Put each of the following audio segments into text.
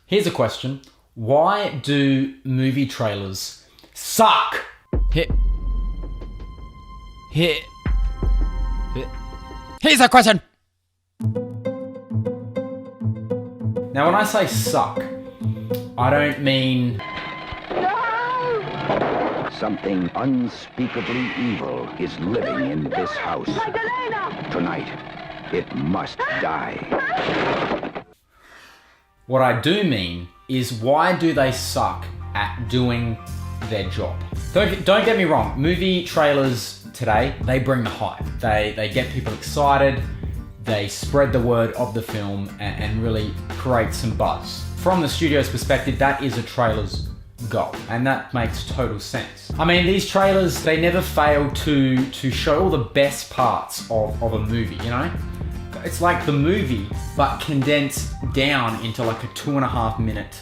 Here's a question. Why do movie trailers suck? Here's a question. Now, when I say suck, I don't mean... Something unspeakably evil is living in this house. Tonight, it must die. What I do mean is, why do they suck at doing their job? Don't get me wrong, movie trailers today, they bring the hype. They get people excited, they spread the word of the film and really create some buzz. From the studio's perspective, that is a trailer's goal, and that makes total sense. I mean, these trailers, they never fail to show all the best parts of a movie, you know? It's like the movie, but condensed down into like a 2.5 minute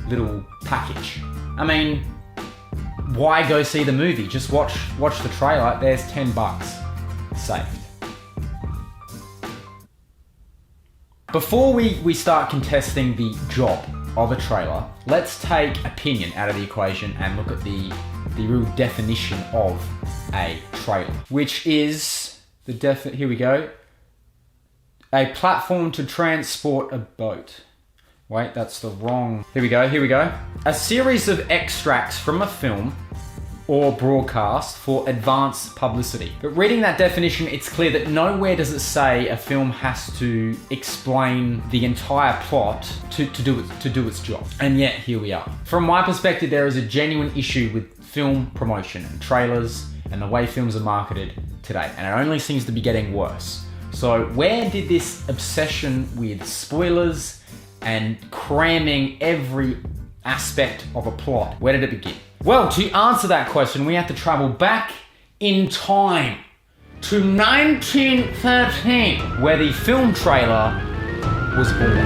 little package. I mean, why go see the movie? Just watch the trailer. There's $10 saved. Before we start contesting the job of a trailer, let's take opinion out of the equation and look at the real definition of a trailer, which is here we go. A platform to transport a boat. Wait, that's the wrong... Here we go. A series of extracts from a film or broadcast for advanced publicity. But reading that definition, it's clear that nowhere does it say a film has to explain the entire plot to do its job. And yet, here we are. From my perspective, there is a genuine issue with film promotion and trailers and the way films are marketed today. And it only seems to be getting worse. So where did this obsession with spoilers and cramming every aspect of a plot, where did it begin? Well, to answer that question, we have to travel back in time to 1913, where the film trailer was born.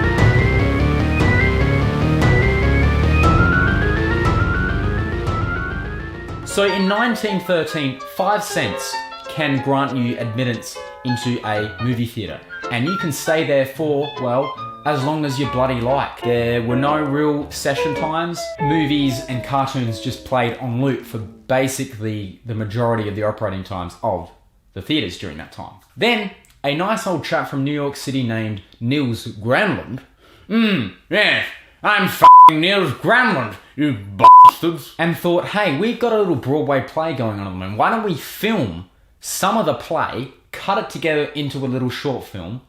So in 1913, 5 cents can grant you admittance into a movie theatre. And you can stay there for, well, as long as you bloody like. There were no real session times. Movies and cartoons just played on loop for basically the majority of the operating times of the theatres during that time. Then, a nice old chap from New York City named Nils Granlund. Yes, I'm f***ing Nils Granlund, you bastards. And thought, hey, we've got a little Broadway play going on at the moment. Why don't we film some of the play, cut it together into a little short film,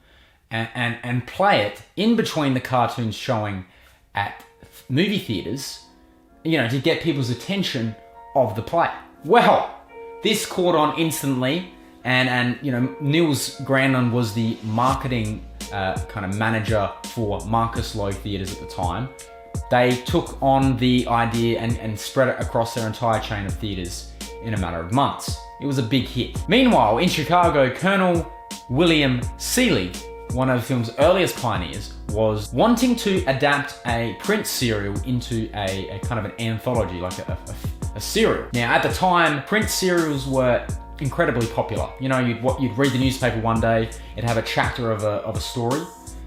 and play it in between the cartoons showing at movie theatres, you know, to get people's attention of the play. Well, this caught on instantly, and you know, Nils Granlund was the marketing kind of manager for Marcus Loew Theatres at the time. They took on the idea and spread it across their entire chain of theatres in a matter of months. It was a big hit. Meanwhile, in Chicago, Colonel William Seeley, one of the film's earliest pioneers, was wanting to adapt a print serial into a kind of an anthology, like a serial. Now, at the time, print serials were incredibly popular. You know, you'd read the newspaper one day, it'd have a chapter of a story,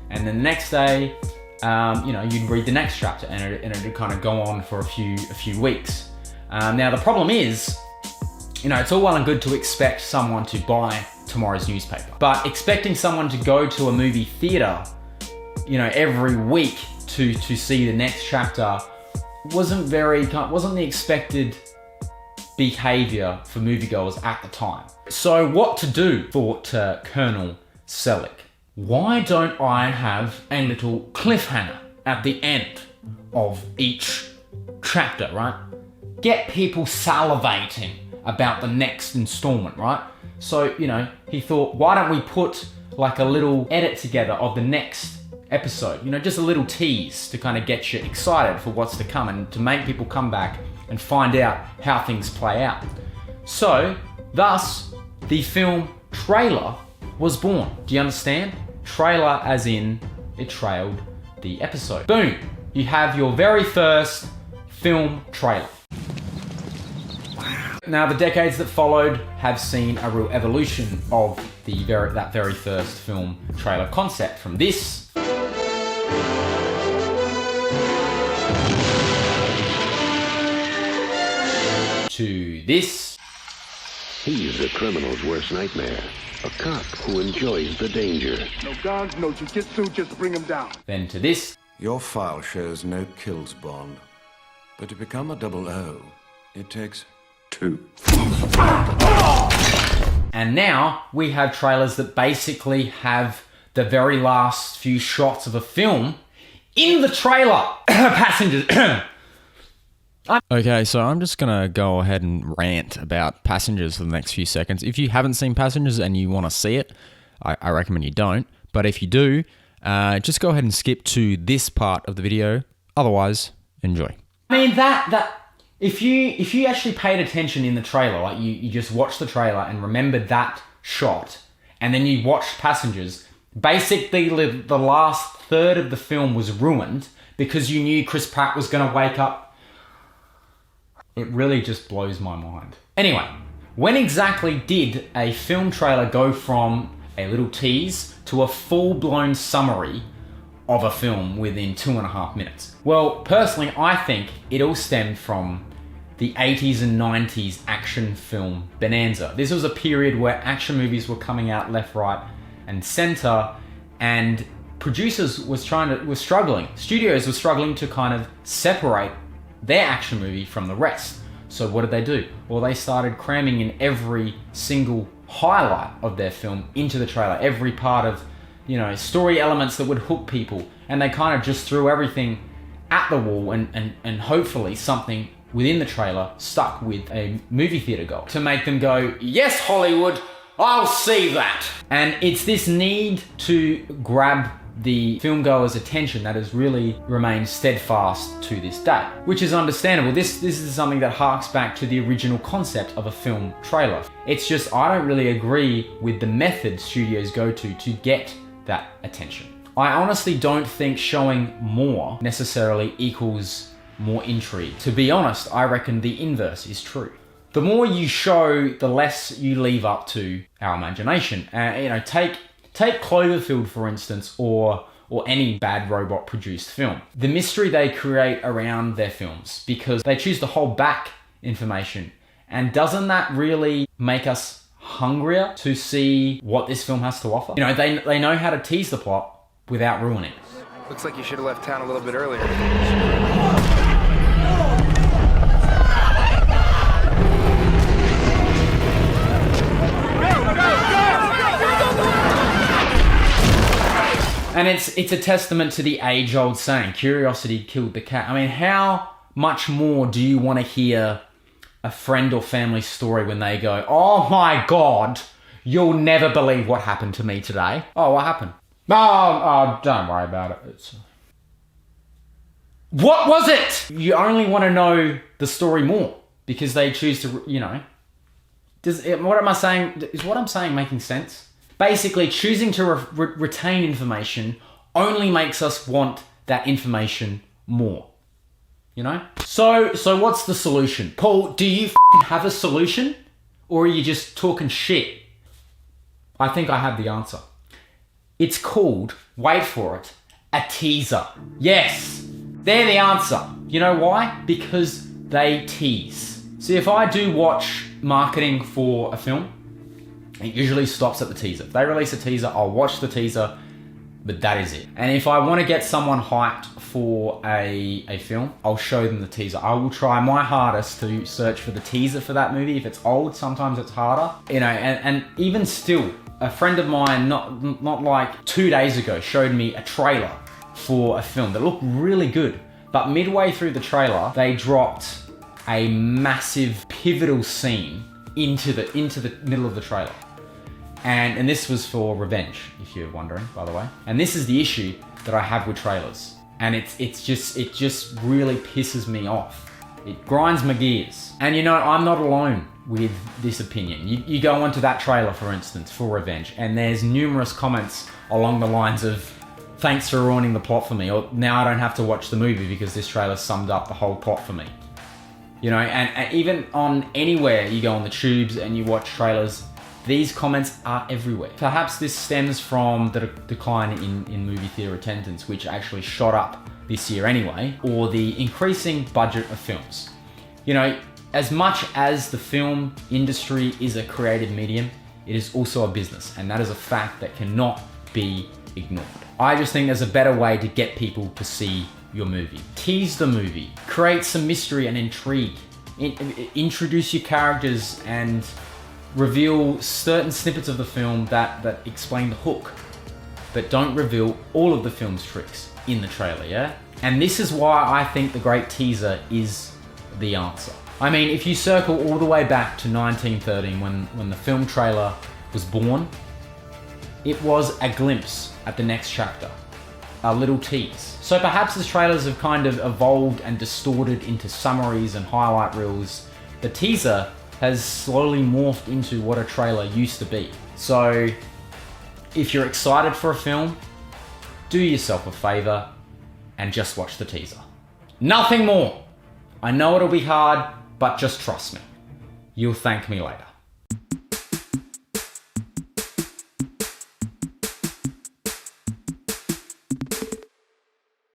and then the next day, you know, you'd read the next chapter, and it'd kind of go on for a few weeks. Now, the problem is, you know, it's all well and good to expect someone to buy tomorrow's newspaper, but expecting someone to go to a movie theater, you know, every week to see the next chapter wasn't the expected behavior for moviegoers at the time. So what to do, thought Colonel Selleck. Why don't I have a little cliffhanger at the end of each chapter, right? Get people salivating about the next installment, right? So, you know, he thought, why don't we put like a little edit together of the next episode? You know, just a little tease to kind of get you excited for what's to come and to make people come back and find out how things play out. So, thus, the film trailer was born. Do you understand? Trailer as in it trailed the episode. Boom! You have your very first film trailer. Now, the decades that followed have seen a real evolution of that very first film trailer concept, from this to this. He's a criminal's worst nightmare. A cop who enjoys the danger. No guns, no jujitsu, just bring him down. Then to this. Your file shows no kills, Bond. But to become a 00, it takes 2. And now we have trailers that basically have the very last few shots of a film in the trailer. Passengers. Okay, so I'm just going to go ahead and rant about Passengers for the next few seconds. If you haven't seen Passengers and you want to see it, I recommend you don't. But if you do, just go ahead and skip to this part of the video. Otherwise, enjoy. I mean, if you actually paid attention in the trailer, like you just watched the trailer and remembered that shot, and then you watched Passengers, basically the last third of the film was ruined because you knew Chris Pratt was going to wake up. It really just blows my mind. Anyway, when exactly did a film trailer go from a little tease to a full-blown summary of a film within 2.5 minutes? Well, personally, I think it all stemmed from the 80s and 90s action film bonanza. This was a period where action movies were coming out left, right, and center, and producers were struggling. Studios were struggling to kind of separate their action movie from the rest. So what did they do? Well, they started cramming in every single highlight of their film into the trailer, every part of, story elements that would hook people, and they kind of just threw everything at the wall, and hopefully something within the trailer stuck with a movie theater goer to make them go, yes, Hollywood, I'll see that. And it's this need to grab the filmgoer's attention that has really remained steadfast to this day, which is understandable. This is something that harks back to the original concept of a film trailer. It's just, I don't really agree with the method studios go to get that attention. I honestly don't think showing more necessarily equals more intrigue. To be honest, I reckon the inverse is true. The more you show, the less you leave up to our imagination. Take Cloverfield, for instance, or any Bad Robot produced film. The mystery they create around their films, because they choose to hold back information. And doesn't that really make us hungrier to see what this film has to offer? They know how to tease the plot without ruining it. Looks like you should have left town a little bit earlier. And it's a testament to the age-old saying, curiosity killed the cat. I mean, how much more do you want to hear a friend or family story when they go, oh my God, you'll never believe what happened to me today. Oh, what happened? Oh, don't worry about it. What was it? You only want to know the story more because they choose to, what am I saying? Is what I'm saying making sense? Basically, choosing to retain information only makes us want that information more. So what's the solution? Paul, do you have a solution? Or are you just talking shit? I think I have the answer. It's called, wait for it, a teaser. Yes, they're the answer. You know why? Because they tease. See, if I do watch marketing for a film, it usually stops at the teaser. If they release a teaser, I'll watch the teaser, but that is it. And if I want to get someone hyped for a film, I'll show them the teaser. I will try my hardest to search for the teaser for that movie. If it's old, sometimes it's harder. And even still, a friend of mine, not like 2 days ago, showed me a trailer for a film that looked really good. But midway through the trailer, they dropped a massive pivotal scene into the middle of the trailer. And this was for Revenge, if you're wondering, by the way. And this is the issue that I have with trailers. And it just really pisses me off. It grinds my gears. And I'm not alone with this opinion. You go onto that trailer, for instance, for Revenge, and there's numerous comments along the lines of, thanks for ruining the plot for me, or now I don't have to watch the movie because this trailer summed up the whole plot for me. And even on anywhere you go on the tubes and you watch trailers, these comments are everywhere. Perhaps this stems from the decline in movie theater attendance, which actually shot up this year anyway, or the increasing budget of films. As much as the film industry is a creative medium, it is also a business, and that is a fact that cannot be ignored. I just think there's a better way to get people to see your movie. Tease the movie, create some mystery and intrigue, introduce your characters and reveal certain snippets of the film that explain the hook, but don't reveal all of the film's tricks in the trailer, yeah? And this is why I think the great teaser is the answer. I mean, if you circle all the way back to 1913 when the film trailer was born, it was a glimpse at the next chapter, a little tease. So perhaps as trailers have kind of evolved and distorted into summaries and highlight reels, the teaser has slowly morphed into what a trailer used to be. So if you're excited for a film, do yourself a favor and just watch the teaser. Nothing more. I know it'll be hard, but just trust me. You'll thank me later.